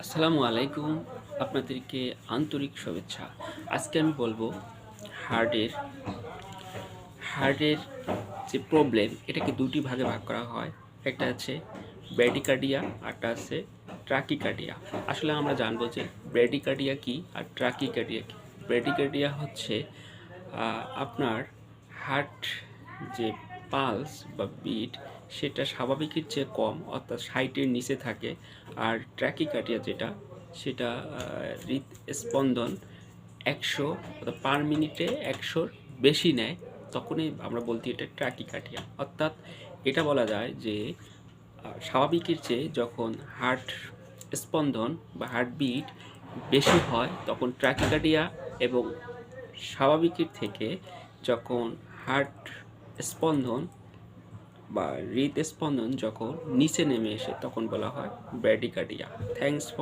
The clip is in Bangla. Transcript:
আসসালামু আলাইকুম। আপনাদেরকে আন্তরিক শুভেচ্ছা। আজকে আমি বলবো হার্টের হার্টের যে প্রবলেম এটাকে ২ টি ভাগে ভাগ করা হয়। একটা আছে ব্র্যাডিকার্ডিয়া, আরটা আছে ট্রাকিকার্ডিয়া। আসলে আমরা জানবো যে ব্র্যাডিকার্ডিয়া কী আর ট্রাকিকার্ডিয়া কী। ব্র্যাডিকার্ডিয়া হচ্ছে আপনার হার্ট যে পালস বা বিট সেটা স্বাভাবিকের চেয়ে কম, অর্থাৎ ৬০-এর নিচে থাকে। আর ট্র্যাকিকার্ডিয়া যেটা সেটা হৃদস্পন্দন ১০০ অর্থাৎ পার মিনিটে ১০০-র বেশি নেয়, তখনই আমরা বলতে এটা ট্র্যাকিকার্ডিয়া। অর্থাৎ এটা বলা যায় যে স্বাভাবিকের চেয়ে যখন হার্ট স্পন্দন বা হার্টবিট বেশি হয় তখন ট্র্যাকিকার্ডিয়া, এবং স্বাভাবিকের থেকে যখন হার্ট স্পন্দন বা হৃদস্পন্দন যখন নিচে নেমে এসে তখন বলা হয় ব্র্যাডিকার্ডিয়া। Thanks for